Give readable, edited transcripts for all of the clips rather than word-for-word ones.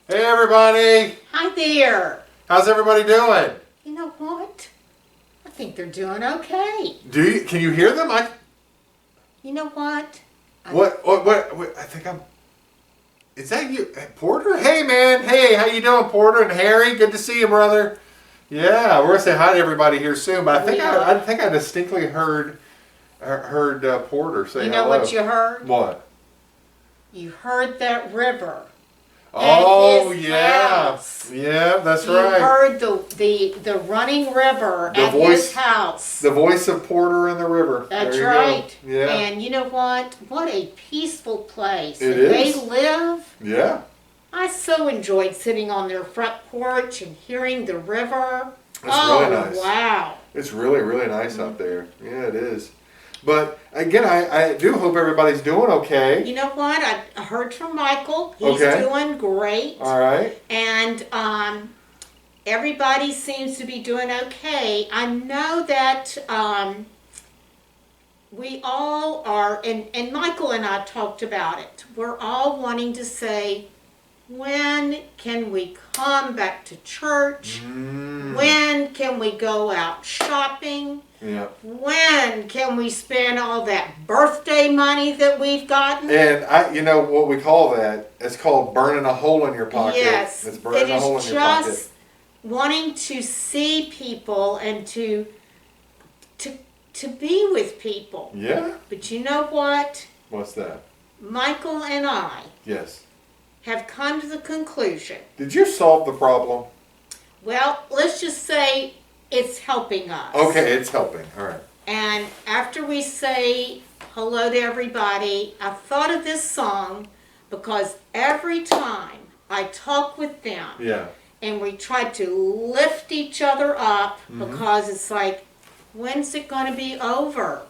Hey everybody! Hi there. How's everybody doing? You know what? I think they're doing okay. Can you hear them? You know what? What? I think I'm. Is that you, Porter? Hey man! Hey, how you doing, Porter and Harry? Good to see you, brother. Yeah, we're gonna say hi to everybody here soon. But I think I distinctly heard Porter say hello. You know what you heard? What? You heard that river. Oh his yeah, house. yeah, that's you right. You heard the running river at his house. The voice of Porter and the river. That's right. Go. Yeah. And you know what? What a peaceful place. It is. They live. Yeah. I so enjoyed sitting on their front porch and hearing the river. It's really nice. Wow. It's really, really nice out there. Yeah, it is. But again, I do hope everybody's doing okay. You know what? I heard from Michael. He's doing great. All right. And everybody seems to be doing okay. I know that we all are, and Michael and I talked about it. We're all wanting to say, when can we come back to church? When can we go out shopping? Yeah. When can we spend all that birthday money that we've gotten? And you know what we call that? It's called burning a hole in your pocket. Yes. It's burning a hole in your pocket. It is just wanting to see people and to be with people. Yeah. But you know what? What's that? Michael and I have come to the conclusion. Did you solve the problem? Well, let's just say it's helping us. Okay, it's helping. All right. And after we say hello to everybody, I thought of this song because every time I talk with them, and we try to lift each other up because it's like, when's it going to be over?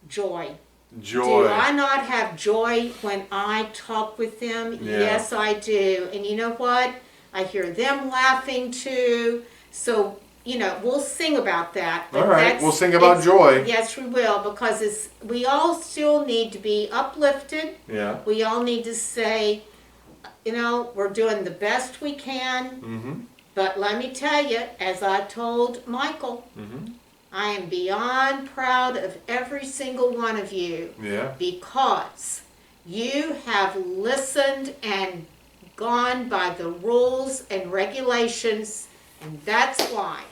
Joy. Joy. Do I not have joy when I talk with them? Yeah. Yes, I do. And you know what? I hear them laughing too. So, you know, we'll sing about that. All right, we'll sing about joy. Yes, we will, because we all still need to be uplifted. Yeah. We all need to say, you know, we're doing the best we can. But let me tell you, as I told Michael, I am beyond proud of every single one of you. Yeah. Because you have listened and gone by the rules and regulations, and that's why.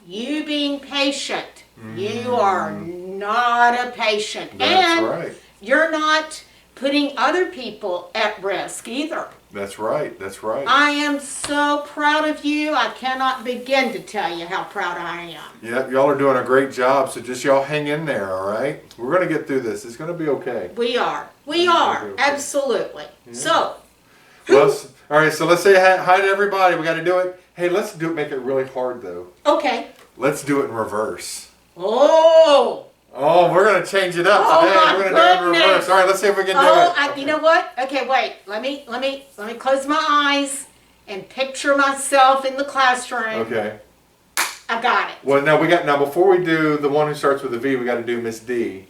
You being patient, you are not a patient. That's right. You're not putting other people at risk either. That's right. That's right. I am so proud of you. I cannot begin to tell you how proud I am. Yeah, y'all are doing a great job, so just y'all hang in there, all right? We're going to get through this. It's going to be okay. We are. We are. Okay. Absolutely. Yeah. So. Well, all right, so let's say hi to everybody. We got to do it. Hey, let's make it really hard, though. Okay. Let's do it in reverse. Oh, we're going to change it up today. We're going to do it in reverse. All right, let's see if we can do it. You know what? Okay, wait. Let me close my eyes and picture myself in the classroom. Okay. I got it. Well, now before we do the one who starts with a V, we got to do Miss D.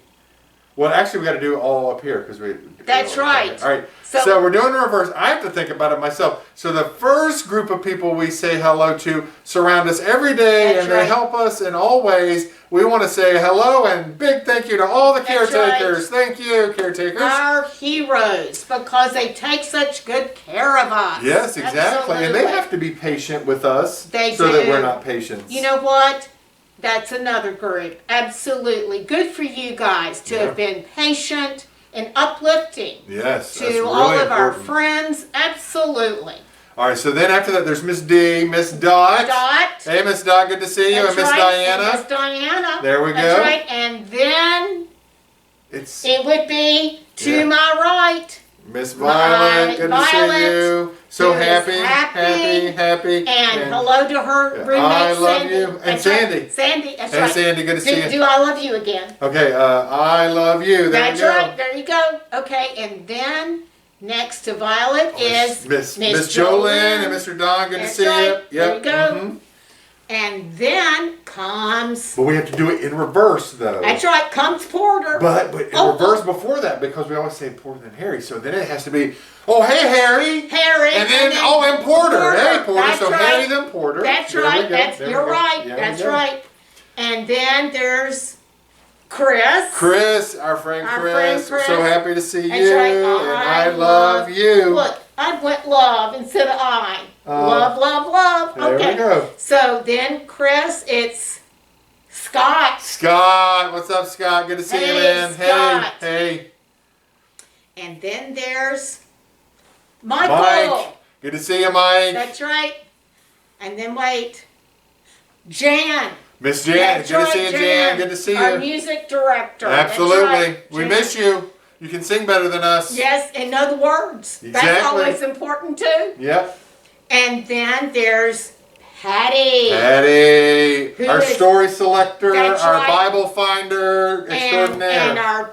Well, actually, we got to do it all up here because we. That's right. All right. So we're doing the reverse. I have to think about it myself. So the first group of people we say hello to surround us every day, and they help us in all ways. We want to say hello and big thank you to all the caretakers. Thank you, caretakers. Our heroes, because they take such good care of us. Yes, exactly. Absolutely. And they have to be patient with us that we're not patients. You know what? That's another group. Absolutely. Good for you guys to have been patient and uplifting. Yes, to really all of our friends. Absolutely. All right, so then after that, there's Miss D, Miss Dot. Hey, Miss Dot, good to see you. And Miss Diana. And Miss Diana. There we go. That's right. And then it would be to my right. Miss Violet, good to see you. So happy. And hello to her roommate, I love Sandy. you. And Sandy. Sandy, that's right. Hey, Sandy, good to see you. Do I love you again? Okay, I love you. That's right. There you go. Okay, and then next to Violet is Miss Jolene and Mr. Don. Good to see you. Yep. There you go. And then comes... But we have to do it in reverse, though. That's right, comes Porter. But in reverse before that, because we always say Porter than Harry. So then it has to be, oh, hey, Harry. Harry. And then and Porter. Hey, Porter. That's so right. Harry, then Porter. That's right. You're right. Yeah, that's right. And then there's Chris. Chris, our friend Chris. So happy to see That's you. Right. And I love you. Look, I went love instead of I. Love, love, love. There we go. So then Chris, it's Scott. Scott, what's up, Scott? Good to see you, man. Scott. Hey. And then there's Michael. Mike. Good to see you, Mike. That's right. And then wait, Jan. Miss Jan. Good to see you, Jan. Good to see you. Our music director. Absolutely. Right, we miss you. You can sing better than us. Yes, and know the words. Exactly. That's always important too. Yep. And then there's Patty. Patty, our story selector, our right. Bible finder extraordinaire. And our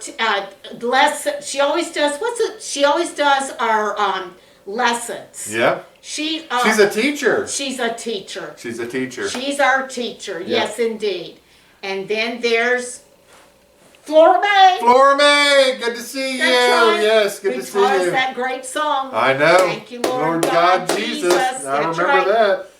lesson. She always does. She always does our lessons. Yeah. She's a teacher. She's a teacher. She's a teacher. She's our teacher. Yeah. Yes, indeed. And then there's Flora May. Flora May, good to see you. Right. Yes, good to see you. Who taught us that great song. I know. Thank you, Lord God Jesus. I remember that.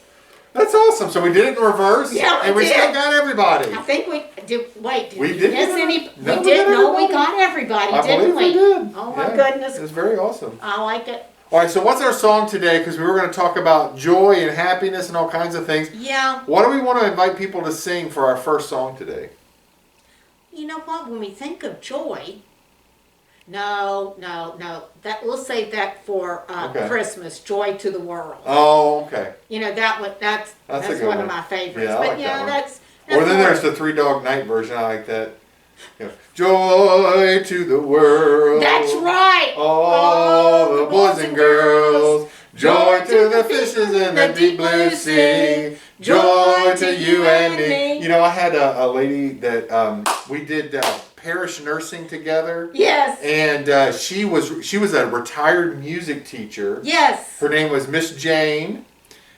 That's awesome. So we did it in reverse. Yeah, and we still got everybody. I think we did. Wait, did we did. Miss any? We did. No, we got everybody, didn't we? We did. Oh my goodness. It was very awesome. I like it. All right, so what's our song today? Because we were going to talk about joy and happiness and all kinds of things. Yeah. What do we want to invite people to sing for our first song today? You know what? When we think of joy, no. That we'll save that for Christmas. Joy to the world. Oh, okay. You know that one. That's one of my favorites. Yeah, but I like that one. that's or then there's the Three Dog Night version. I like that. Joy to the world. That's right. All the boys and girls. Joy to the fishes in the deep blue sea. Joy to you and me. You know, I had a lady that we did parish nursing together. Yes. And she was a retired music teacher. Yes. Her name was Miss Jane.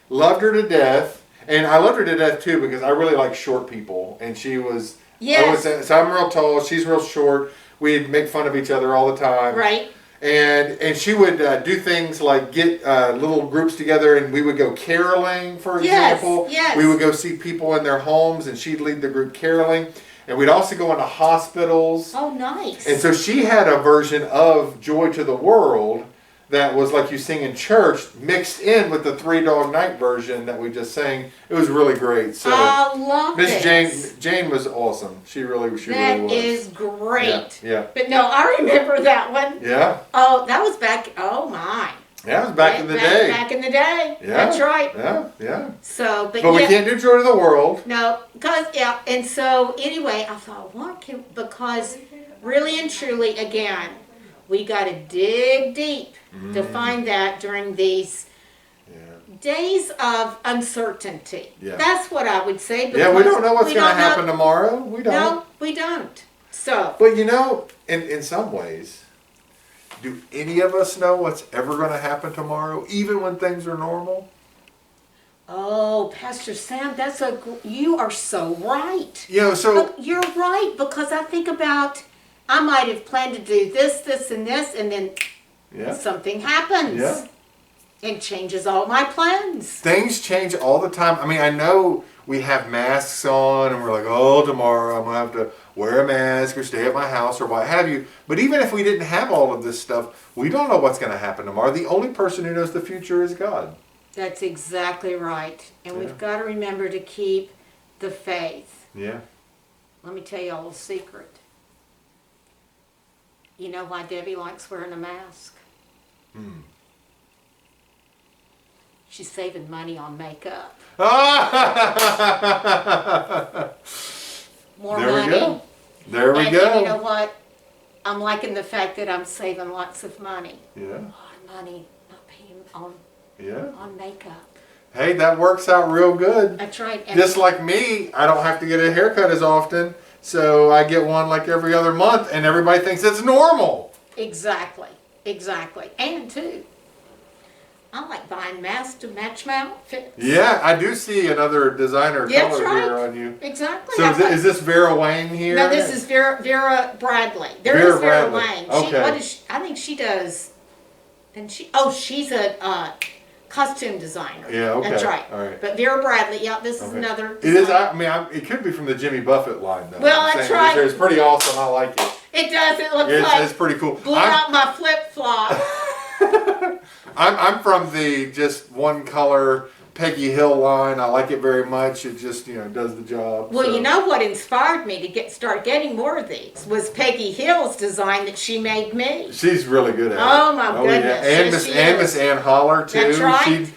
Loved her to death. And I loved her to death too because I really like short people. And she was... Yes. So I'm real tall. She's real short. We'd make fun of each other all the time. Right. And she would do things like get little groups together and we would go caroling, for example. Yes. We would go see people in their homes and she'd lead the group caroling. And we'd also go into hospitals. Oh, nice. And so she had a version of Joy to the World that was like you sing in church, mixed in with the Three Dog Night version that we just sang. It was really great. So I love Miss Jane was awesome. She really was. That is great. Yeah. But no, I remember that one. Yeah. Oh, that was back. Oh my. Yeah, it was back in the day. Back in the day. Yeah. That's right. Yeah. So, but we can't do Joy to the World. No, and so anyway, I thought, because really and truly, again, we got to dig deep to find that during these days of uncertainty. Yeah. That's what I would say. Yeah, we don't know what's going to happen tomorrow. We don't. No, we don't. So. But you know, in some ways, do any of us know what's ever going to happen tomorrow, even when things are normal? Oh, Pastor Sam, you are so right. You know, so you're right because I think about I might have planned to do this, and this, and then something happens. Yeah. And changes all my plans. Things change all the time. I mean, I know we have masks on and we're like, oh, tomorrow I'm going to have to wear a mask or stay at my house or what have you. But even if we didn't have all of this stuff, we don't know what's going to happen tomorrow. The only person who knows the future is God. That's exactly right. And we've got to remember to keep the faith. Yeah. Let me tell you a little secret. You know why Debbie likes wearing a mask? She's saving money on makeup. More money. There we go. And you know what? I'm liking the fact that I'm saving lots of money. Yeah. A lot of money not paying on makeup. Hey, that works out real good. That's right. And just like me, I don't have to get a haircut as often, so I get one like every other month, and everybody thinks it's normal. Exactly. And too, I like buying masks to match my outfits. Yeah, I do see another designer color here on you. Exactly. So is this Vera Wang here? No, this is Vera Bradley. Vera is Vera Bradley. Wang. Okay. What is she? I think she does. And she's a costume designer. Yeah, okay. That's right. All right. But Vera Bradley, yeah, this is another. It is. I mean, it could be from the Jimmy Buffett line, though. Well, that's right. It's pretty awesome. I like it. It does. It looks like it's pretty cool. Blew out my flip flop. I'm from the just one color Peggy Hill line. I like it very much. It just does the job. Well, you know what inspired me to start getting more of these was Peggy Hill's design that she made me. She's really good at it. Oh my goodness! Yeah. And Miss Ann Holler too. That's right.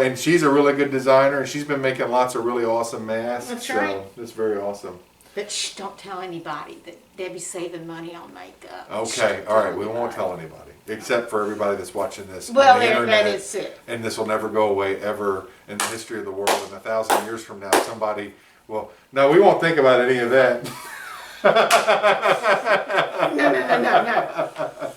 And she's a really good designer. And she's been making lots of really awesome masks. That's right. So it's very awesome. But don't tell anybody that Debbie's saving money on makeup. Okay, all right. We won't tell anybody, except for everybody that's watching this. Well, on the internet, that is it. And this will never go away ever in the history of the world. And 1,000 years from now, somebody will. No, we won't think about any of that. No.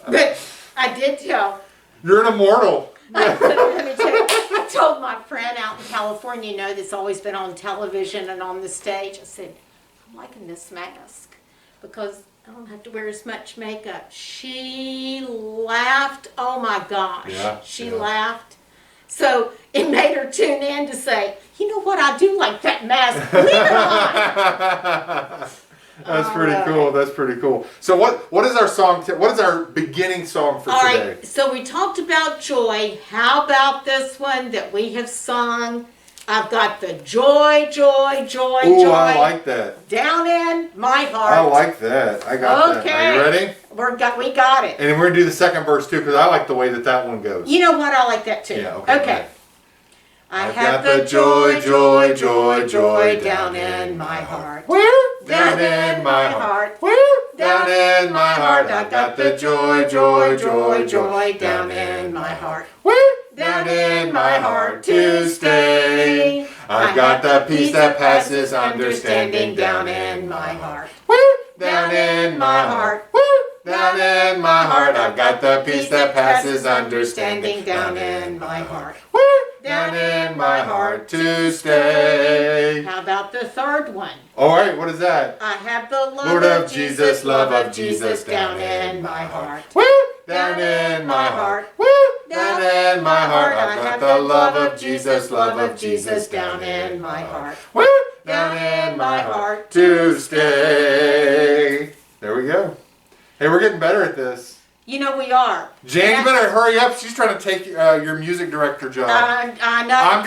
But I did tell. You're an immortal. Let me tell you, I told my friend out in California, that's always been on television and on the stage. I said, I'm liking this mask because I don't have to wear as much makeup. She laughed. Oh my gosh. Yeah, she laughed. So it made her tune in to say, you know what, I do like that mask. Leave it on. That's pretty cool. That's pretty cool. So what is our song? What is our beginning song for today? All right. So we talked about joy. How about this one that we have sung? I've got the joy, joy, joy, Ooh, joy. I like that. Down in my heart. I like that. I got that. Are you ready? We got it. And then we're gonna do the second verse too, because I like the way that one goes. You know what? I like that too. Yeah. Okay. Okay. I have the joy, joy, joy, joy down in my heart. Where? Down in my heart. Where? Down in my heart. I got the joy, joy, joy, joy down in my heart. Where? Down in my heart to stay. I've got the peace that passes understanding down in my heart. Where? Down in my heart. Where? Down in my heart. I've got the peace that passes understanding down in my heart. Where? Down in my heart to stay. How about the third one? All right, what is that? I have the Lord of Jesus, love of Jesus down in my heart. Where? Down in my heart. Where? Down in my heart. I've got the love of Jesus down in my heart. Where? Down in my heart to stay. There we go. Hey, we're getting better at this. You know we are. Jan, you better hurry up. She's trying to take your music director job. I know. I'm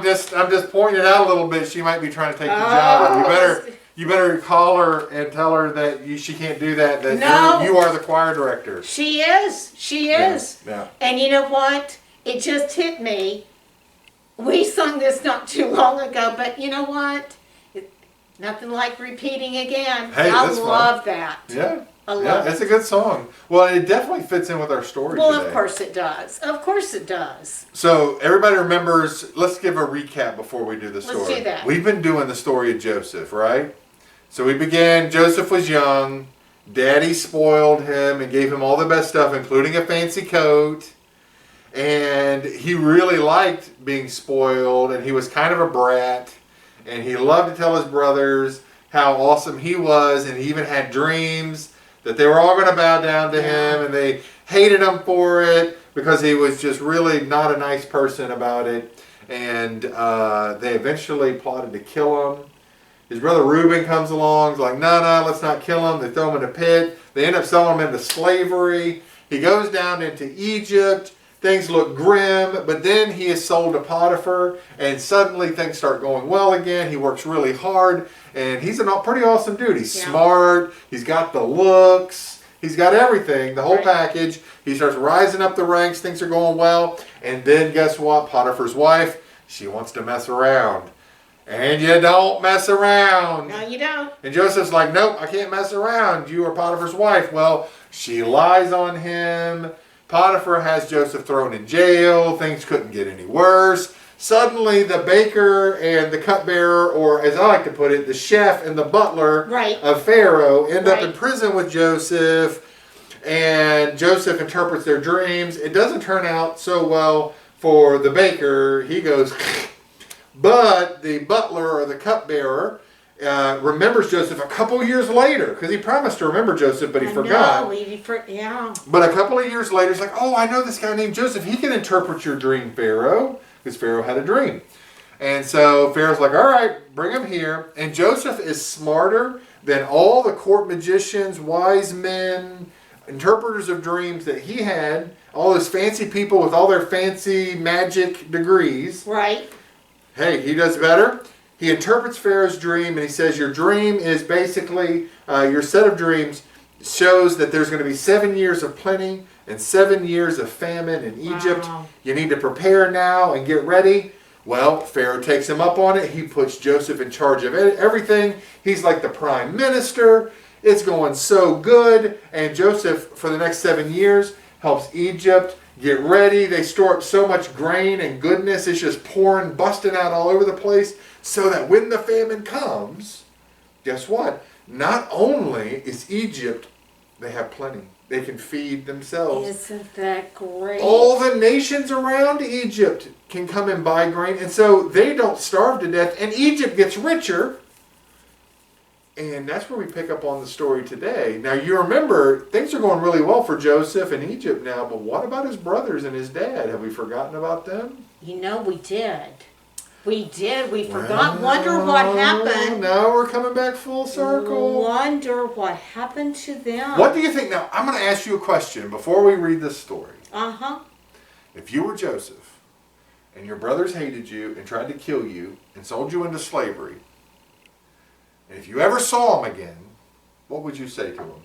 just pointing it out a little bit. She might be trying to take the job. You better call her and tell her that she can't do that. That you are the choir director. She is. She is. Yeah. And you know what? It just hit me. We sung this not too long ago, but you know what? Nothing like repeating again. Hey, I that's love fun. that. Yeah. I love it. It's a good song. Well, it definitely fits in with our story Well, today. of course it does. Of course it does. So, everybody remembers, let's give a recap before we do the story. Let's do that. We've been doing the story of Joseph, right? So we began, Joseph was young, Daddy spoiled him and gave him all the best stuff, including a fancy coat. And he really liked being spoiled, and he was kind of a brat. And he loved to tell his brothers how awesome he was, and he even had dreams that they were all going to bow down to him, and they hated him for it because he was just really not a nice person about it. And they eventually plotted to kill him. His brother Reuben comes along, he's like, no, let's not kill him. They throw him in a pit. They end up selling him into slavery. He goes down into Egypt. Things look grim, but then he is sold to Potiphar, and suddenly things start going well again. He works really hard, and he's a pretty awesome dude. He's smart. He's got the looks. He's got everything, the whole package. He starts rising up the ranks. Things are going well. And then guess what? Potiphar's wife, she wants to mess around. And you don't mess around. No, you don't. And Joseph's like, nope, I can't mess around. You are Potiphar's wife. Well, she lies on him. Potiphar has Joseph thrown in jail. Things couldn't get any worse. Suddenly, the baker and the cupbearer, or as I like to put it, the chef and the butler of Pharaoh end up in prison with Joseph. And Joseph interprets their dreams. It doesn't turn out so well for the baker, he goes, but the butler or the cupbearer remembers Joseph a couple years later, because he promised to remember Joseph, but he forgot. Yeah. But a couple of years later, he's like, oh, I know this guy named Joseph. He can interpret your dream, Pharaoh, because Pharaoh had a dream. And so Pharaoh's like, all right, bring him here. And Joseph is smarter than all the court magicians, wise men, interpreters of dreams that he had, all those fancy people with all their fancy magic degrees. Right. Hey, he does better. He interprets Pharaoh's dream, and he says your dream is basically, your set of dreams shows that there's going to be 7 years of plenty and 7 years of famine in Egypt. Wow. You need to prepare now and get ready. Well, Pharaoh takes him up on it. He puts Joseph in charge of everything. He's like the prime minister. It's going so good. And Joseph, for the next 7 years, helps Egypt get ready. They store up so much grain and goodness. It's just pouring, busting out all over the place. So that when the famine comes, guess what? Not only is Egypt, they have plenty. They can feed themselves. Isn't that great? All the nations around Egypt can come and buy grain. And so they don't starve to death. And Egypt gets richer. And that's where we pick up on the story today. Now, you remember, things are going really well for Joseph in Egypt now. But what about his brothers and his dad? Have we forgotten about them? You know, we did. We did. We forgot. Wonder what happened. Now we're coming back full circle. Wonder what happened to them. What do you think? Now, I'm going to ask you a question before we read this story. Uh-huh. If you were Joseph and your brothers hated you and tried to kill you and sold you into slavery, and if you ever saw them again, what would you say to them?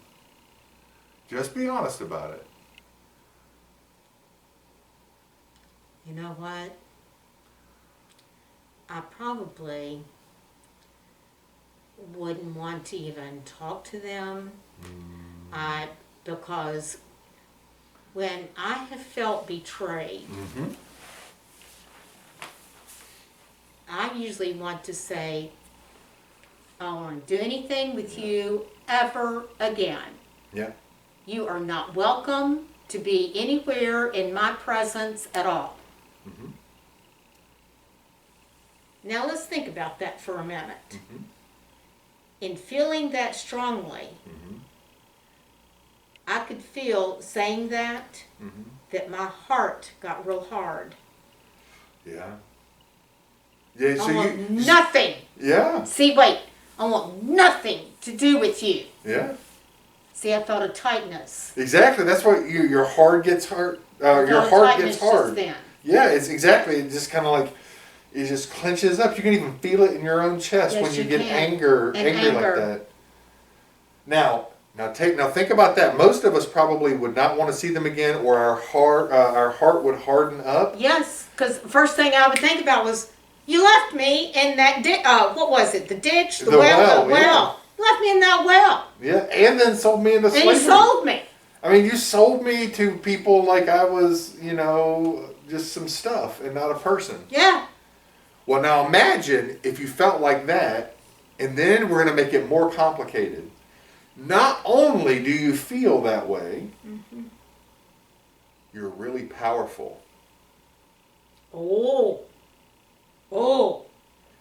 Just be honest about it. You know what? I probably wouldn't want to even talk to them. Because when I have felt betrayed, I usually want to say, I don't want to do anything with you ever again. Yeah. You are not welcome to be anywhere in my presence at all. Now let's think about that for a minute. In feeling that strongly, I could feel saying that, that my heart got real hard. Yeah. Yeah. So I want nothing. Yeah. See, wait. I want nothing to do with you. Yeah. See, I felt a tightness. Exactly. That's why your heart gets hard. Your heart gets hard. Then. Yeah. It's exactly. It just kind of like it just clenches up. You can even feel it in your own chest when you get angry like that. Now think about that. Most of us probably would not want to see them again, or our heart would harden up. Yes, because the first thing I would think about was, you left me in that what was it? The ditch, the well. Yeah. You left me in that well. Yeah, and then sold me into slavery. And you sold me. I mean, you sold me to people like I was, just some stuff and not a person. Yeah. Well, now imagine if you felt like that, and then we're going to make it more complicated. Not only do you feel that way, you're really powerful. Oh.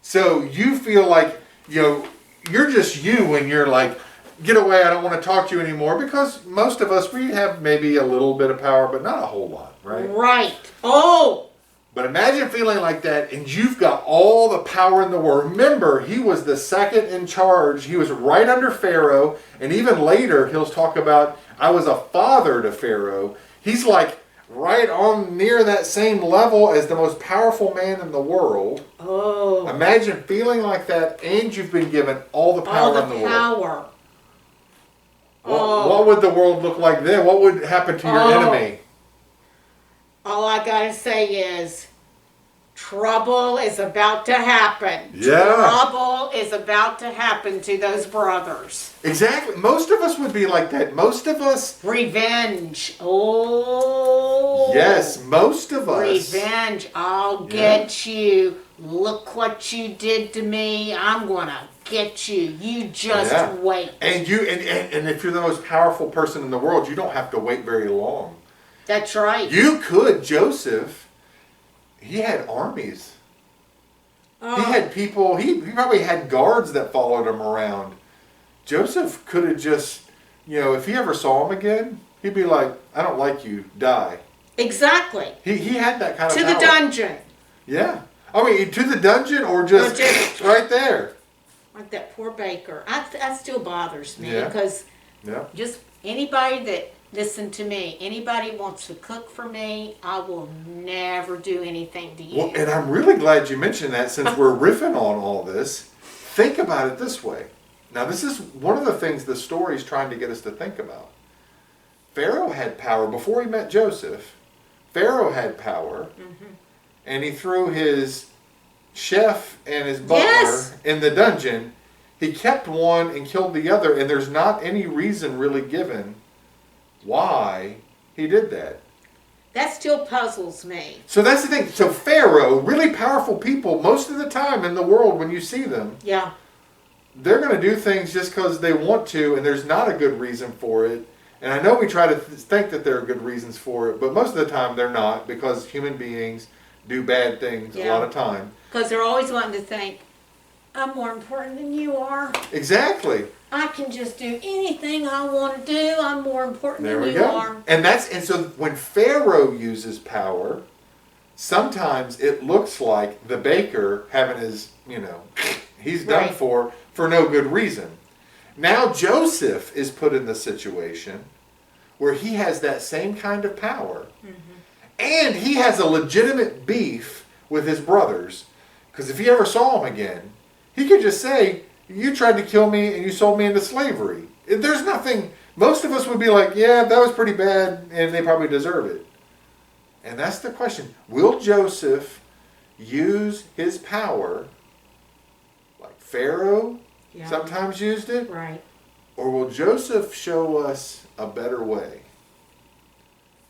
So you feel like, you're just you when you're like, get away, I don't want to talk to you anymore, because most of us, we have maybe a little bit of power, but not a whole lot, right? Right. Oh. But imagine feeling like that, and you've got all the power in the world. Remember, he was the second in charge. He was right under Pharaoh, and even later he'll talk about, I was a father to Pharaoh. He's like right on near that same level as the most powerful man in the world. Oh. Imagine feeling like that, and you've been given all the power in the world. What would the world look like then? What would happen to your enemy? All I gotta say is, trouble is about to happen. Yeah. Trouble is about to happen to those brothers. Exactly. Most of us would be like that. Most of us. Revenge. Oh. Yes, most of us. Revenge. I'll get you. Look what you did to me. I'm gonna get you. You just wait. And if you're the most powerful person in the world, you don't have to wait very long. That's right. You could, Joseph, he had armies. Oh. He had people, he probably had guards that followed him around. Joseph could have just, if he ever saw him again, he'd be like, I don't like you, die. Exactly. He had that kind of power. To the dungeon. Yeah. I mean, to the dungeon or just right there. Like that poor baker. That still bothers me because yeah. Just anybody that, listen to me, anybody wants to cook for me, I will never do anything to you. Well, and I'm really glad you mentioned that since we're riffing on all this. Think about it this way. Now, this is one of the things the story is trying to get us to think about. Pharaoh had power before he met Joseph. Pharaoh had power, and he threw his chef and his butler in the dungeon. He kept one and killed the other, and there's not any reason really given why he did that. That still puzzles me. So that's the thing. So Pharaoh, really powerful people, most of the time in the world when you see them, they're going to do things just because they want to, and there's not a good reason for it. And I know we try to think that there are good reasons for it, but most of the time they're not, because human beings do bad things a lot of time. Because they're always wanting to think, I'm more important than you are. Exactly. I can just do anything I want to do. I'm more important than you are. And so when Pharaoh uses power, sometimes it looks like the baker having his, he's done for no good reason. Now Joseph is put in the situation where he has that same kind of power. And he has a legitimate beef with his brothers. Because if he ever saw him again, he could just say, you tried to kill me and you sold me into slavery. There's nothing, most of us would be like, yeah, that was pretty bad and they probably deserve it. And that's the question. Will Joseph use his power like Pharaoh sometimes used it? Right. Or will Joseph show us a better way?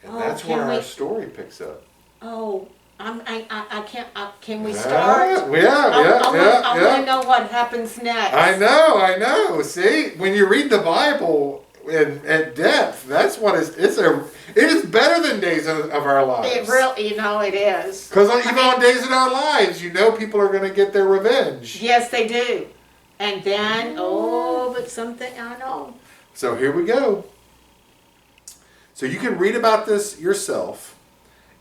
And that's where our story picks up. Oh, I can't. Can we start? I want to know what happens next. I know. See, when you read the Bible at depth, that's what it is better than Days of Our Lives. It really, it is. Because even on Days of Our Lives, people are going to get their revenge. Yes, they do. And then, but something, I know. So here we go. So you can read about this yourself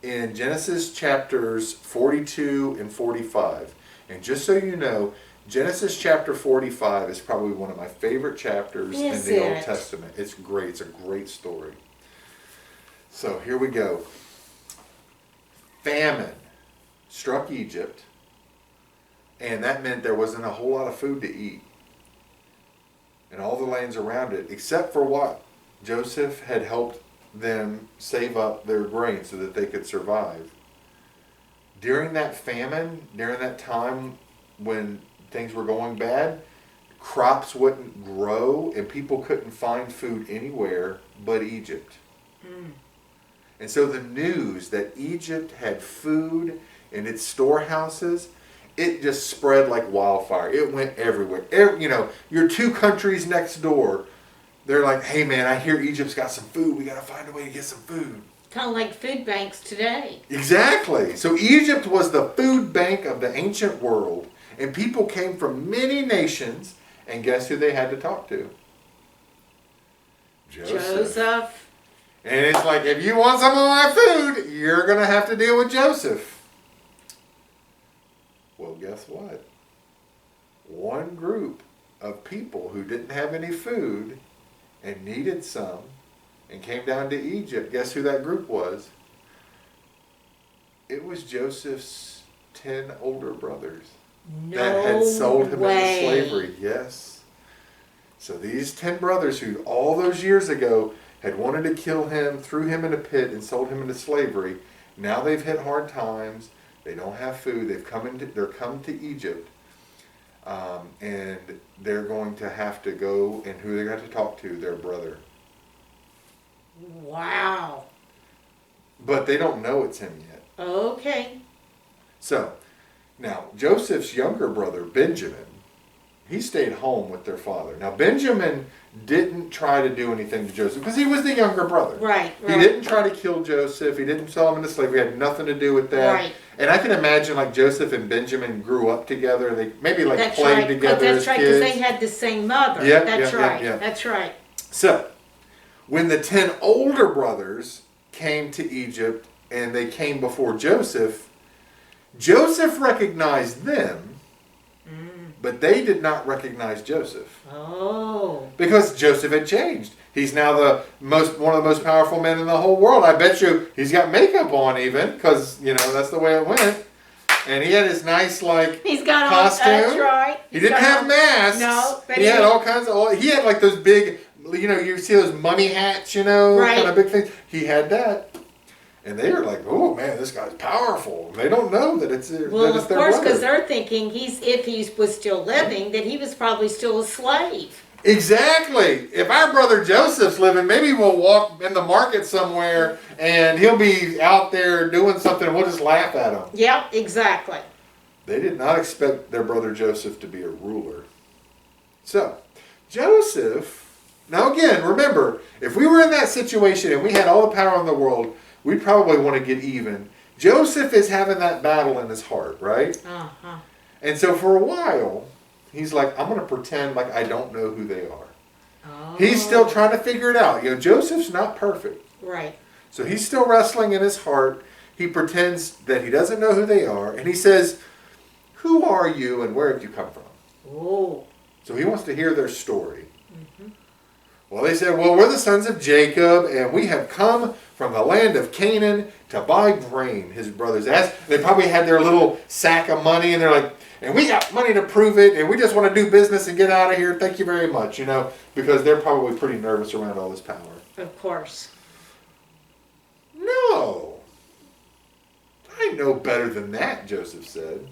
in Genesis chapters 42 and 45. And just so you know, Genesis chapter 45 is probably one of my favorite chapters in the Old Testament. It's great. It's a great story. So here we go. Famine struck Egypt, and that meant there wasn't a whole lot of food to eat. And all the lands around it, except for what Joseph had helped them save up their grain so that they could survive. During that famine, during that time when things were going bad, crops wouldn't grow and people couldn't find food anywhere but Egypt. And so the news that Egypt had food in its storehouses, it just spread like wildfire. It went everywhere. Your two countries next door, they're like, hey man, I hear Egypt's got some food. We got to find a way to get some food. Kind of like food banks today. Exactly. So Egypt was the food bank of the ancient world. And people came from many nations. And guess who they had to talk to? Joseph. And it's like, if you want some of my food, you're going to have to deal with Joseph. Well, guess what? One group of people who didn't have any food and needed some and came down to Egypt. Guess who that group was? It was Joseph's 10 older brothers that had sold him into slavery. Yes. So these 10 brothers who all those years ago had wanted to kill him, threw him in a pit and sold him into slavery, now they've hit hard times. They don't have food. They're come to Egypt. And they're going to have to go, and who they're going to have to talk to? Their brother. Wow. But they don't know it's him yet. Okay. So, now, Joseph's younger brother, Benjamin, he stayed home with their father. Now, Benjamin didn't try to do anything to Joseph because he was the younger brother. Right. He didn't try to kill Joseph. He didn't sell him into slavery. He had nothing to do with that. Right. And I can imagine like Joseph and Benjamin grew up together. They maybe like That's played right. together That's as right, kids. because they had the same mother. Yeah, That's yeah, right. yeah, yeah. That's right. So, when the 10 older brothers came to Egypt and they came before Joseph, Joseph recognized them, but they did not recognize Joseph. Oh. Because Joseph had changed. He's now one of the most powerful men in the whole world. I bet you he's got makeup on even, because, that's the way it went. And he had his nice, he's got costume. All, that's right. He didn't have masks. No. But he had all kinds of, he had like those big, you see those mummy hats, right. kind of big things. He had that. And they were like, oh man, this guy's powerful. They don't know that it's their Well, of course, because brother. they're thinking if he was still living, that he was probably still a slave. Exactly. If our brother Joseph's living, maybe we'll walk in the market somewhere and he'll be out there doing something and we'll just laugh at him. Yep, exactly. They did not expect their brother Joseph to be a ruler. So, Joseph, now again, remember, if we were in that situation and we had all the power in the world, we'd probably want to get even. Joseph is having that battle in his heart, right? Uh-huh. And so for a while, he's like, I'm going to pretend like I don't know who they are. Oh. He's still trying to figure it out. Joseph's not perfect. Right. So he's still wrestling in his heart. He pretends that he doesn't know who they are. And he says, who are you and where have you come from? Oh. So he wants to hear their story. Mm-hmm. Well, they said, well, we're the sons of Jacob, and we have come from the land of Canaan to buy grain, his brothers asked. They probably had their little sack of money, and they're like, and we got money to prove it, and we just want to do business and get out of here. Thank you very much, because they're probably pretty nervous around all this power. Of course. No. I know better than that, Joseph said.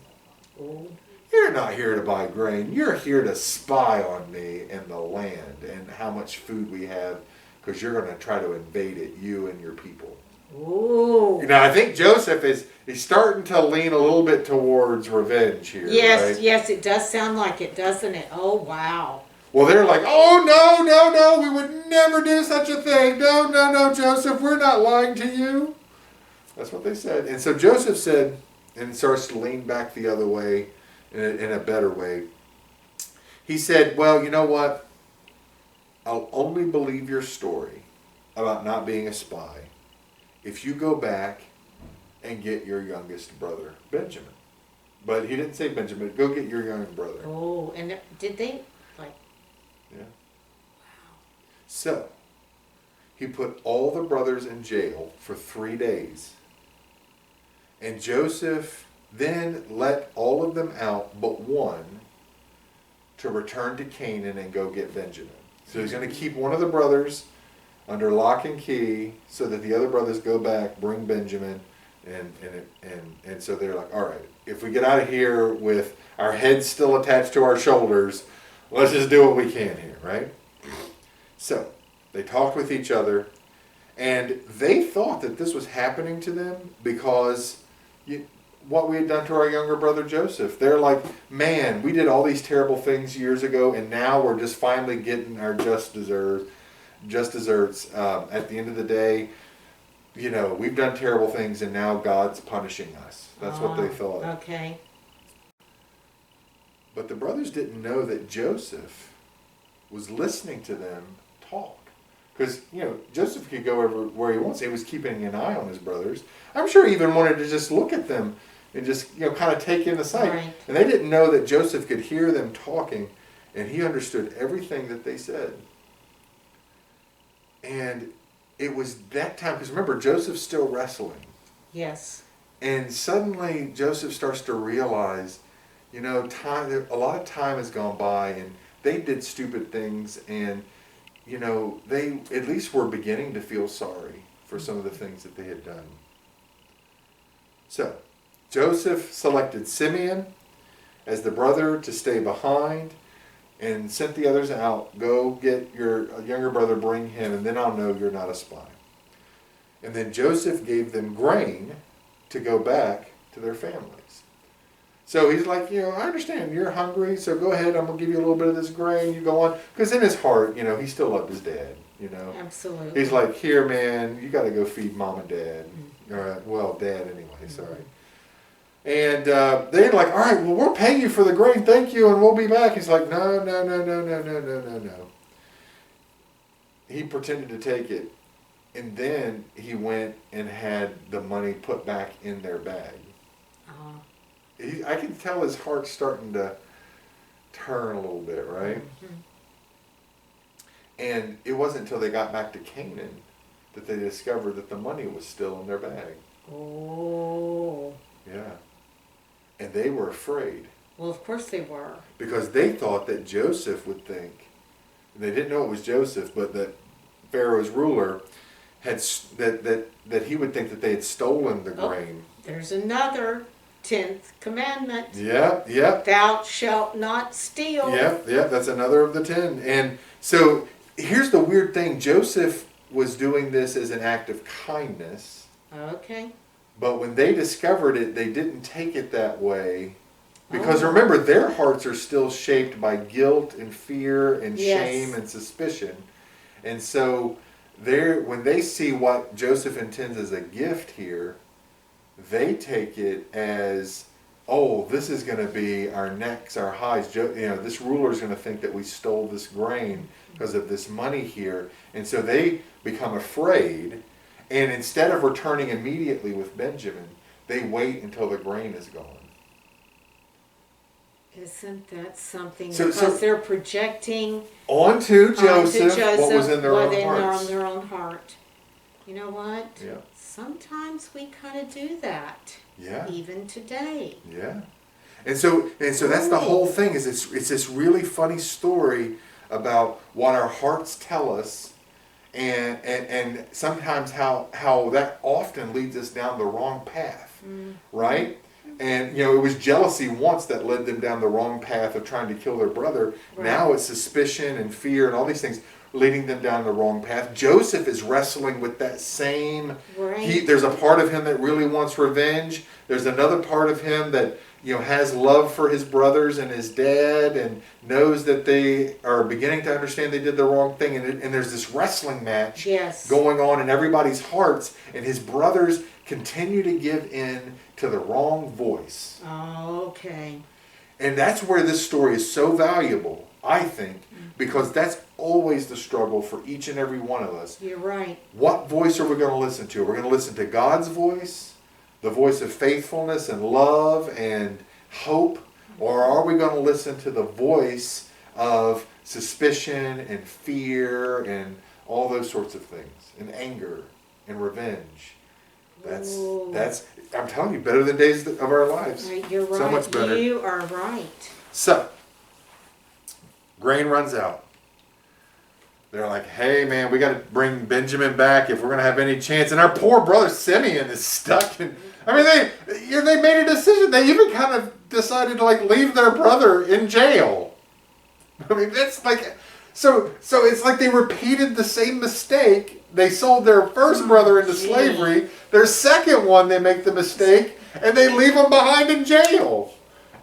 Oh. You're not here to buy grain. You're here to spy on me and the land and how much food we have, because you're going to try to invade it, you and your people. Ooh. Now, I think Joseph he's starting to lean a little bit towards revenge here. Yes, right? yes, it does sound like it, doesn't it? Oh, wow. Well, they're like, oh, no, we would never do such a thing. No, Joseph, we're not lying to you. That's what they said. And so Joseph said, and starts to lean back the other way in a better way. He said, well, you know what? I'll only believe your story about not being a spy if you go back and get your youngest brother, Benjamin. But he didn't say Benjamin. Go get your young brother. Oh, and did they, Yeah. Wow. So, he put all the brothers in jail for 3 days. And Joseph then let all of them out but one to return to Canaan and go get Benjamin. So he's going to keep one of the brothers under lock and key so that the other brothers go back, bring Benjamin, and so they're like, all right, if we get out of here with our heads still attached to our shoulders, let's just do what we can here, right? So they talked with each other, and they thought that this was happening to them because what we had done to our younger brother Joseph. They're like, man, we did all these terrible things years ago, and now we're just finally getting our just desserts. At the end of the day, we've done terrible things, and now God's punishing us. That's what they thought. Okay. But the brothers didn't know that Joseph was listening to them talk. Because, Joseph could go where he wants. He was keeping an eye on his brothers. I'm sure he even wanted to just look at them and just, kind of take in the sight. Right. And they didn't know that Joseph could hear them talking, and he understood everything that they said. And it was that time, because remember, Joseph's still wrestling. Yes. And suddenly Joseph starts to realize, a lot of time has gone by, and they did stupid things, and they at least were beginning to feel sorry for some of the things that they had done. So, Joseph selected Simeon as the brother to stay behind and sent the others out. Go get your younger brother, bring him, and then I'll know you're not a spy. And then Joseph gave them grain to go back to their families. So he's like, I understand you're hungry, so go ahead. I'm gonna give you a little bit of this grain. You go on, because in his heart, he still loved his dad. Absolutely. He's like, here, man, you got to go feed mom and dad. Well, dad anyway. Sorry. And they're like, all right, well, we'll pay you for the grain, thank you, and we'll be back. He's like, no. He pretended to take it, and then he went and had the money put back in their bag. I can tell his heart's starting to turn a little bit, right? Mm-hmm. And it wasn't until they got back to Canaan that they discovered that the money was still in their bag. Oh. Yeah. And they were afraid. Well, of course they were. Because they thought that Joseph would think, they didn't know it was Joseph, but that Pharaoh's ruler had, that he would think that they had stolen the grain. There's another 10th commandment. Yeah. Thou shalt not steal. Yeah, that's another of the 10. And so here's the weird thing. Joseph was doing this as an act of kindness. Okay. But when they discovered it, they didn't take it that way. Because remember, their hearts are still shaped by guilt and fear and shame and suspicion. And so when they see what Joseph intends as a gift here, they take it as, this is going to be our necks, our highs. This ruler is going to think that we stole this grain because of this money here. And so they become afraid. And instead of returning immediately with Benjamin, they wait until the grain is gone. Isn't that something? Because they're projecting onto Joseph what was in their own hearts. On their own heart. You know what? Yeah. Sometimes we kind of do that. Yeah. Even today. Yeah. And so that's the whole thing. Is it's this really funny story about what our hearts tell us, and sometimes how that often leads us down the wrong path, right? And it was jealousy once that led them down the wrong path of trying to kill their brother. Right. Now it's suspicion and fear and all these things leading them down the wrong path. Joseph is wrestling with that same. Right. There's a part of him that really wants revenge. There's another part of him that has love for his brothers and his dad, and knows that they are beginning to understand they did the wrong thing. And there's this wrestling match going on in everybody's hearts, and his brothers continue to give in to the wrong voice. Oh, okay. And that's where this story is so valuable, I think, because that's always the struggle for each and every one of us. You're right. What voice are we going to listen to? We're going to listen to God's voice, the voice of faithfulness and love and hope, or are we going to listen to the voice of suspicion and fear and all those sorts of things, and anger and revenge? That's I'm telling you, better than days of our lives. You're right. So much better. You are right. So, grain runs out. They're like, hey man, we got to bring Benjamin back if we're going to have any chance. And our poor brother Simeon is stuck. And they made a decision. They even kind of decided to leave their brother in jail. That's like, so it's like they repeated the same mistake. They sold their first brother into slavery. Their second one, they make the mistake, and they leave him behind in jail.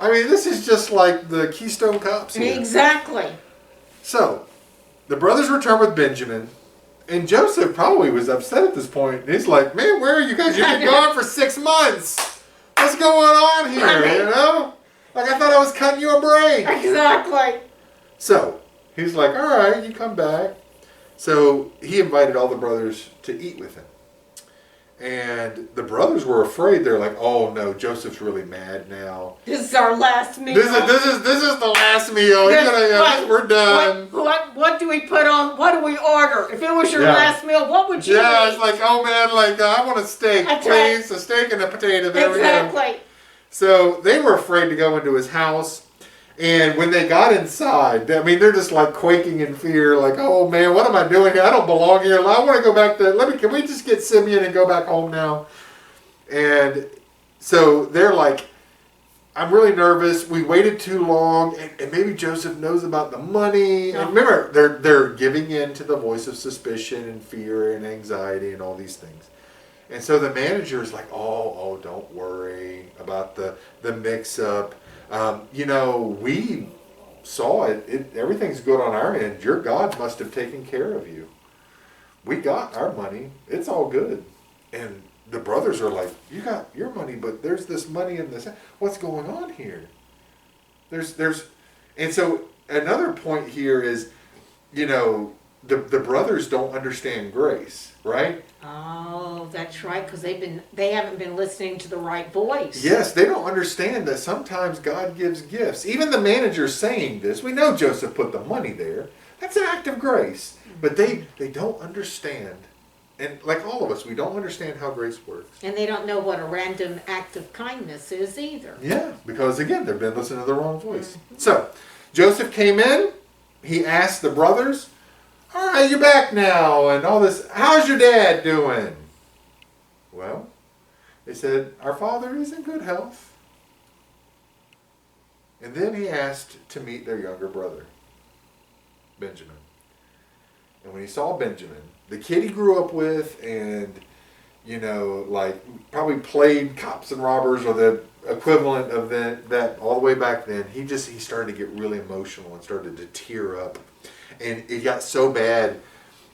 This is just like the Keystone Cops here. Exactly. So, the brothers return with Benjamin, and Joseph probably was upset at this point. He's like, man, where are you guys? You've been gone for 6 months. What's going on here, I thought I was cutting you a break. Exactly. So, he's like, all right, you come back. So, he invited all the brothers to eat with him. And the brothers were afraid. They're like, "Oh no, Joseph's really mad now. This is our last meal. This is the last meal. We're done. What do we put on? What do we order? If it was your last meal, what would you eat?" It's like, "Oh man, I want a steak, please. A steak and a potato." There exactly. We go. So they were afraid to go into his house. And when they got inside, they're just quaking in fear, oh man, what am I doing here? I don't belong here. I want to go back can we just get Simeon and go back home now? And so they're like, I'm really nervous. We waited too long, and maybe Joseph knows about the money. And remember, they're giving in to the voice of suspicion and fear and anxiety and all these things. And so the manager is like, oh, don't worry about the mix-up. We saw it. Everything's good on our end. Your God must have taken care of you. We got our money. It's all good. And the brothers are like, you got your money, but there's this money in this. What's going on here? And so another point here is, the brothers don't understand grace, right? Oh, that's right, because they haven't been listening to the right voice. Yes, they don't understand that sometimes God gives gifts. Even the manager's saying this. We know Joseph put the money there. That's an act of grace. But they don't understand. And like all of us, we don't understand how grace works. And they don't know what a random act of kindness is either. Yeah, because again, they've been listening to the wrong voice. Mm-hmm. So, Joseph came in. He asked the brothers, all right, you're back now and all this. How's your dad doing? Well, they said, our father is in good health. And then he asked to meet their younger brother, Benjamin. And when he saw Benjamin, the kid he grew up with and, probably played cops and robbers or the equivalent of that all the way back then, he started to get really emotional and started to tear up. And it got so bad,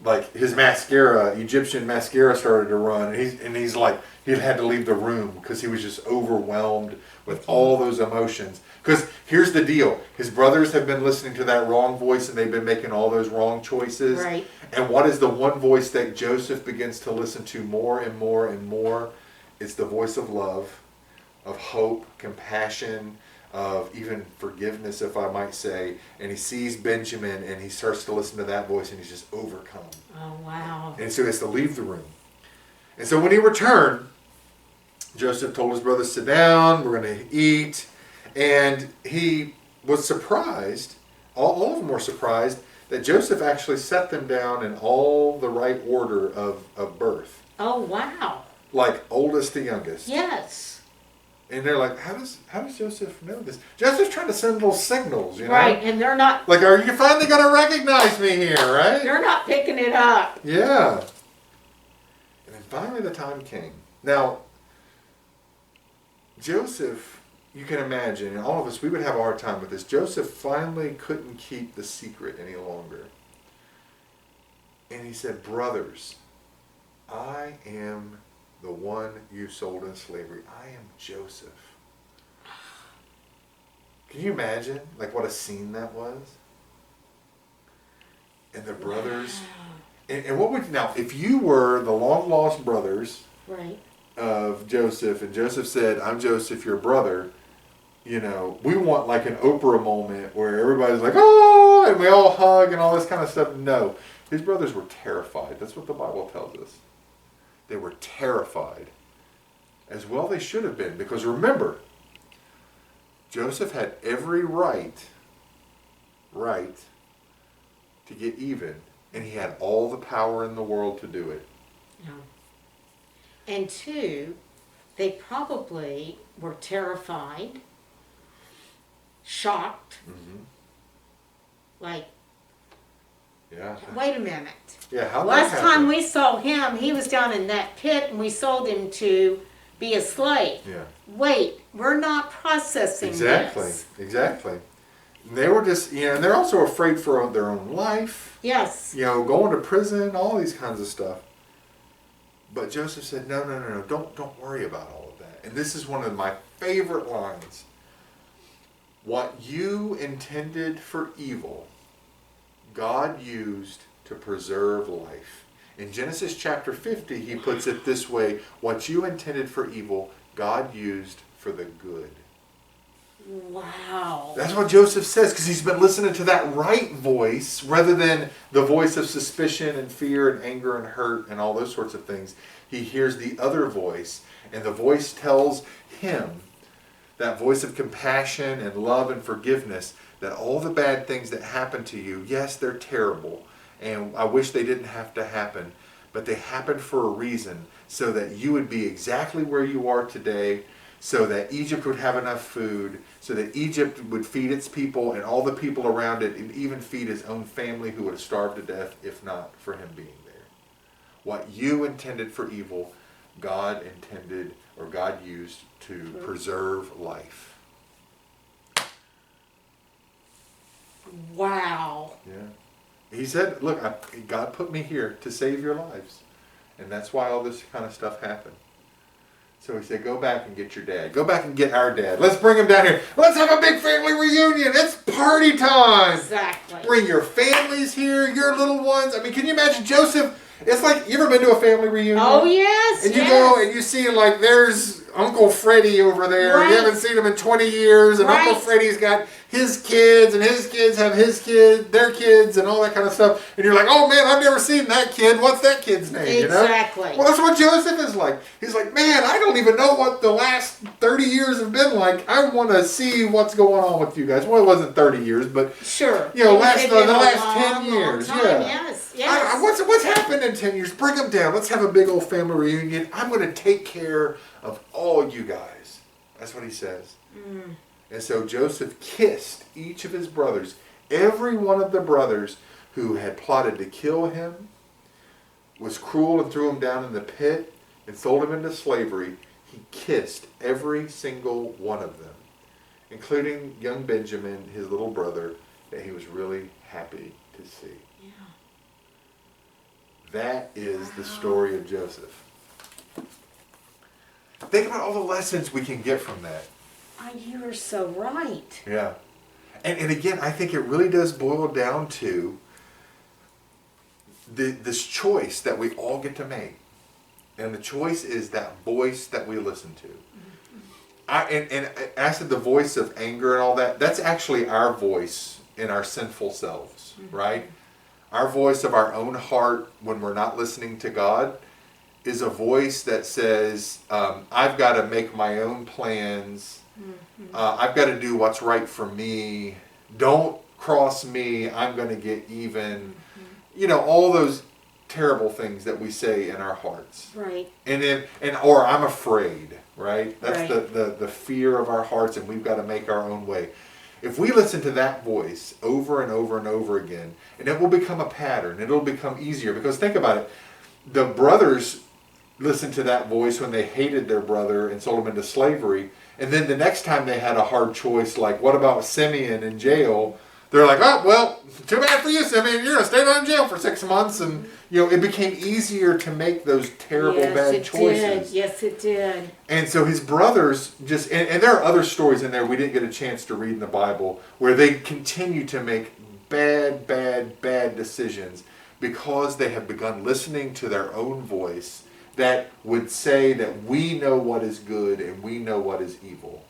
like his Egyptian mascara started to run. And he's like, he had to leave the room because he was just overwhelmed with all those emotions. Because here's the deal. His brothers have been listening to that wrong voice and they've been making all those wrong choices. Right. And what is the one voice that Joseph begins to listen to more and more and more? It's the voice of love, of hope, compassion, of even forgiveness, if I might say. And he sees Benjamin and he starts to listen to that voice and he's just overcome. Oh, wow. And so he has to leave the room. And so when he returned, Joseph told his brothers, sit down, we're going to eat. And he was surprised, all of them were surprised, that Joseph actually set them down in all the right order of birth. Oh, wow. Like oldest to youngest. Yes. And they're like, how does Joseph know this? Joseph's trying to send little signals, Right, and they're not... Like, are you finally going to recognize me here, right? They're not picking it up. Yeah. And then finally the time came. Now, Joseph... You can imagine, and all of us, we would have a hard time with this. Joseph finally couldn't keep the secret any longer. And he said, brothers, I am the one you sold in slavery. I am Joseph. Can you imagine, what a scene that was? And the brothers, and what would, now, if you were the long-lost brothers right. of Joseph, and Joseph said, I'm Joseph, your brother, we want like an Oprah moment where everybody's like, oh, and we all hug and all this kind of stuff. No, his brothers were terrified. That's what the Bible tells us. They were terrified. As well they should have been, because remember, Joseph had every right to get even, and he had all the power in the world to do it. Yeah. And two, they probably were terrified, shocked, yeah. Wait a minute. Yeah, how Last time we saw him, he was down in that pit and we sold him to be a slave. Yeah. Wait, we're not processing this. Exactly. And they were just, and they're also afraid for their own life. Yes. Going to prison, all these kinds of stuff. But Joseph said, no, don't worry about all of that. And this is one of my favorite lines. What you intended for evil, God used to preserve life. In Genesis chapter 50, he puts it this way, what you intended for evil, God used for the good. Wow. That's what Joseph says, because he's been listening to that right voice rather than the voice of suspicion and fear and anger and hurt and all those sorts of things. He hears the other voice, and the voice tells him, that voice of compassion and love and forgiveness, that all the bad things that happen to you, yes, they're terrible, and I wish they didn't have to happen, but they happened for a reason, so that you would be exactly where you are today, so that Egypt would have enough food, so that Egypt would feed its people and all the people around it, and even feed his own family who would have starved to death if not for him being there. What you intended for evil, God intended or God used to preserve life. Wow. Yeah. He said, look, God put me here to save your lives. And that's why all this kind of stuff happened. So he said, go back and get your dad. Go back and get our dad. Let's bring him down here. Let's have a big family reunion. It's party time. Exactly. Bring your families here, your little ones. I mean, can you imagine Joseph? It's like, you ever been to a family reunion? Oh, yes. And you go and you see, like, there's Uncle Freddie over there. Right. You haven't seen him in 20 years. And Uncle Freddie's got his kids, and his kids have his kids, their kids, and all that kind of stuff. And you're like, oh, man, I've never seen that kid. What's that kid's name? Exactly. You know? Well, that's what Joseph is like. He's like, man, I don't even know what the last 30 years have been like. I want to see what's going on with you guys. Well, it wasn't 30 years, but, sure. You know, the last 10 years. Long time. Yeah. Yes. What's happened in 10 years? Bring them down. Let's have a big old family reunion. I'm going to take care of all you guys. That's what he says. Mm. And so Joseph kissed each of his brothers. Every one of the brothers who had plotted to kill him, was cruel and threw him down in the pit and sold him into slavery. He kissed every single one of them, including young Benjamin, his little brother, that he was really happy to see. Yeah. That is the story of Joseph. Think about all the lessons we can get from that. You are so right. Yeah. And again, I think it really does boil down to this choice that we all get to make. And the choice is that voice that we listen to. And I said the voice of anger and all that, that's actually our voice in our sinful selves, right? Our voice of our own heart when we're not listening to God is a voice that says, I've got to make my own plans. I've got to do what's right for me. Don't cross me. I'm going to get even. You know, all those terrible things that we say in our hearts. Right. Or I'm afraid, right? That's right. the fear of our hearts, and we've got to make our own way. If we listen to that voice over and over and over again, and it will become a pattern, it'll become easier. Because think about it, the brothers listened to that voice when they hated their brother and sold him into slavery. And then the next time they had a hard choice, like what about Simeon in jail? They're like, oh, well, too bad for you, Simeon. You're going to stay down in jail for 6 months. And, you know, it became easier to make those terrible, bad choices. Yes, it did. And so his brothers just, and there are other stories in there we didn't get a chance to read in the Bible, where they continue to make bad decisions because they have begun listening to their own voice that would say that we know what is good and we know what is evil.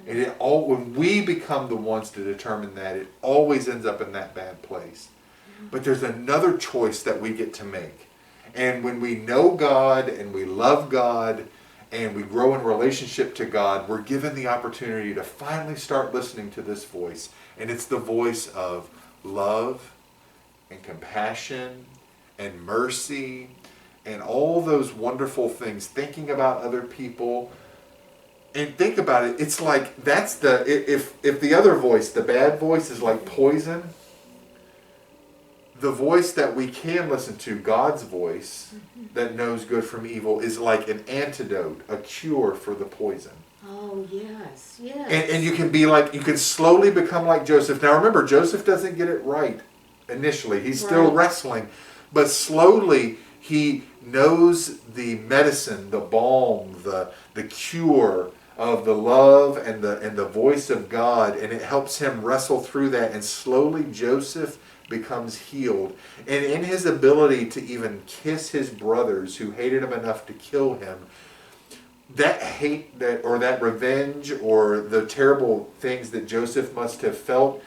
And when we become the ones to determine that, it always ends up in that bad place. But there's another choice that we get to make. And when we know God and we love God and we grow in relationship to God, we're given the opportunity to finally start listening to this voice. And it's the voice of love and compassion and mercy and all those wonderful things, thinking about other people. And think about it, it's like if the other voice, the bad voice, is like poison, the voice that we can listen to, God's voice, that knows good from evil, is like an antidote, a cure for the poison. Oh, yes. And you can slowly become like Joseph. Now remember, Joseph doesn't get it right initially. He's still wrestling. But slowly, he knows the medicine, the balm, the cure of the love and the voice of God, and it helps him wrestle through that, and slowly Joseph becomes healed. And in his ability to even kiss his brothers who hated him enough to kill him, that hate or that revenge or the terrible things that Joseph must have felt,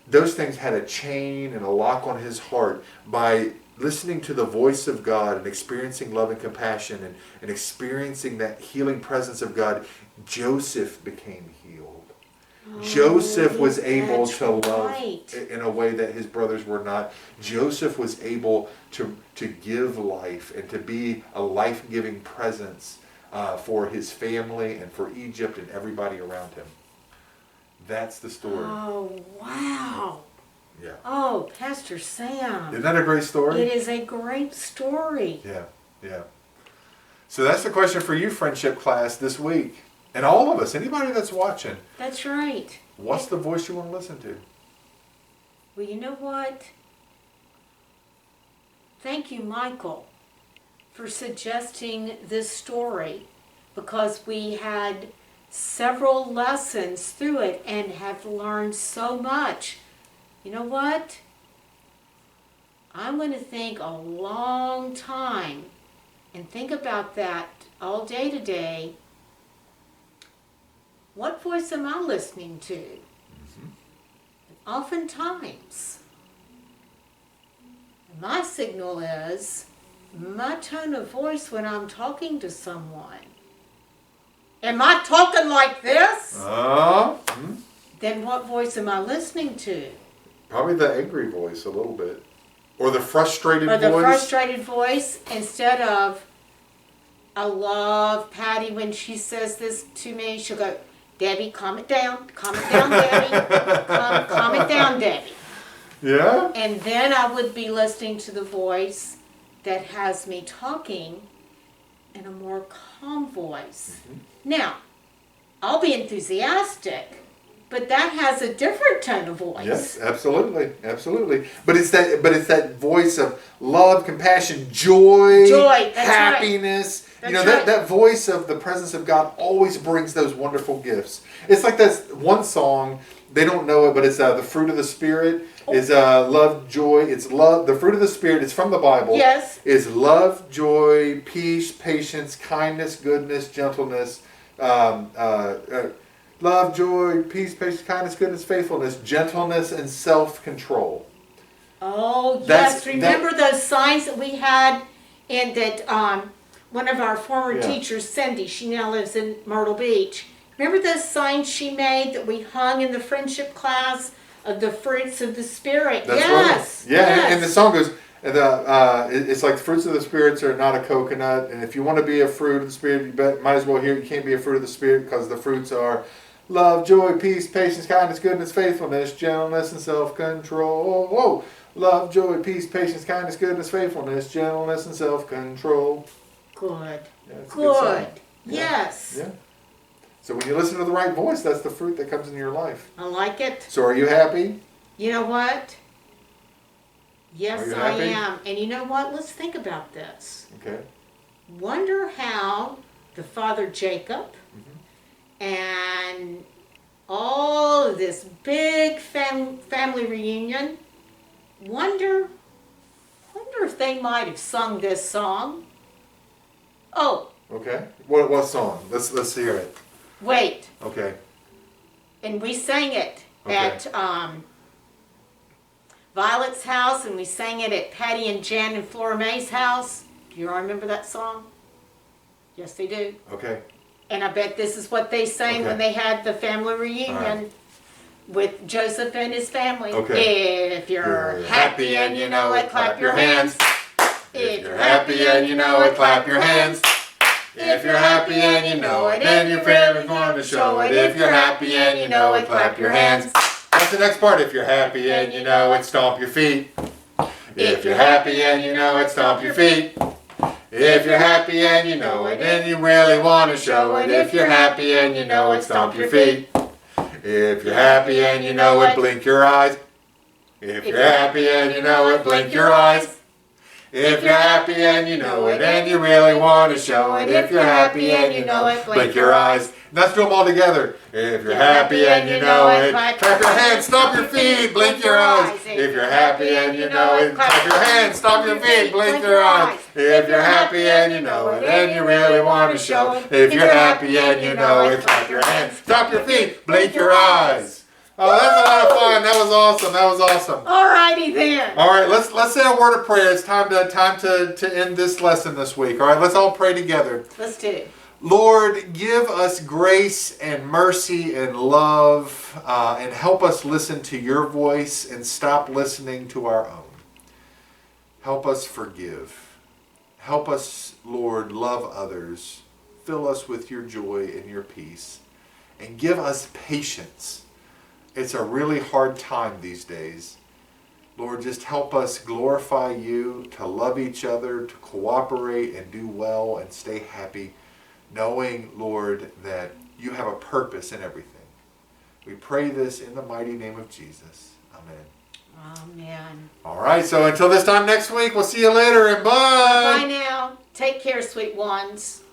those things had a chain and a lock on his heart. By listening to the voice of God and experiencing love and compassion and experiencing that healing presence of God, Joseph became healed. Joseph was able to love in a way that his brothers were not. Joseph was able to give life and to be a life-giving presence for his family and for Egypt and everybody around him. That's the story. Oh, wow. Yeah. Oh, Pastor Sam. Isn't that a great story? It is a great story. Yeah. So that's the question for you, friendship class, this week. And all of us, anybody that's watching. That's right. What's the voice you want to listen to? Well, you know what? Thank you, Michael, for suggesting this story, because we had several lessons through it and have learned so much. You know what? I'm going to think a long time and think about that all day today. What voice am I listening to? Mm-hmm. Oftentimes, my signal is my tone of voice when I'm talking to someone. Am I talking like this? Then what voice am I listening to? Probably the angry voice a little bit. Or the frustrated voice. Or the frustrated voice instead of, I love Patty when she says this to me. She'll go, Debbie, calm it down, Debbie. Calm it down, Debbie. Yeah? And then I would be listening to the voice that has me talking in a more calm voice. Mm-hmm. Now, I'll be enthusiastic, but that has a different tone of voice. Yes, absolutely, absolutely. But it's that voice of love, compassion, joy, that's happiness. Right. You know, that voice of the presence of God always brings those wonderful gifts. It's like that one song, they don't know it, but it's the fruit of the Spirit is love, joy. It's love. The fruit of the Spirit is from the Bible. Yes. Is love, joy, peace, patience, kindness, goodness, gentleness, love, joy, peace, patience, kindness, goodness, faithfulness, gentleness, and self-control. Oh, yes. Remember those signs that we had and that one of our former teachers, Cindy, she now lives in Myrtle Beach. Remember those signs she made that we hung in the friendship class of the fruits of the Spirit? That's yes. Right. Yeah, yes. And the song goes, it's like the fruits of the Spirit are not a coconut. And if you want to be a fruit of the Spirit, you might as well hear you can't be a fruit of the Spirit because the fruits are love, joy, peace, patience, kindness, goodness, faithfulness, gentleness, and self-control. Whoa! Love, joy, peace, patience, kindness, goodness, faithfulness, gentleness, and self-control. Good. Yeah, good. Yeah. Yes. Yeah. So when you listen to the right voice, that's the fruit that comes into your life. I like it. So are you happy? You know what? Yes, I am. And you know what? Let's think about this. Okay. Wonder how the father Jacob and all of this big family reunion, wonder if they might have sung this song. Oh. Okay. What song? Let's hear it. Wait. Okay. And we sang it at Violet's house, and we sang it at Patty and Jan and Flora May's house. Do you all remember that song? Yes, they do. Okay. And I bet this is what they sang when they had the family reunion with Joseph and his family. Okay. If you're happy and you know it, clap your hands. If you're happy and you know it, clap your hands. If you're happy and you know it, and your family's going to show it. If you're happy and you know it, clap your hands. That's the next part. If you're happy and you know it, stomp your feet. If you're happy and you know it, stomp your feet. If you're happy and you know it, and you really want to show it. If you're happy and you know it, stomp your feet. If you're happy and you know it, blink your eyes. If you're happy and you know it, blink your eyes. If you're happy and you know it, and you really want to show it. If you're happy and you know it, blink your eyes. Let's do them all together. If you're happy and you know it, clap your hands, stomp your feet, blink your eyes. If you're happy and you know it, clap your hands, stomp your feet, blink your eyes. If you're happy and you know it, and you really want to show it. If you're happy and you know it, clap your hands, stomp your feet, blink your eyes. Oh, that's a lot of fun. That was awesome. That was awesome. All righty then. All right, let's say a word of prayer. It's time to end this lesson this week. All right, let's all pray together. Let's do it. Lord, give us grace and mercy and love, and help us listen to your voice and stop listening to our own. Help us forgive. Help us, Lord, love others. Fill us with your joy and your peace. And give us patience. It's a really hard time these days. Lord, just help us glorify you, to love each other, to cooperate and do well and stay happy, knowing, Lord, that you have a purpose in everything. We pray this in the mighty name of Jesus. Amen. Amen. All right, so until this time next week, we'll see you later, and bye. Bye now. Take care, sweet ones.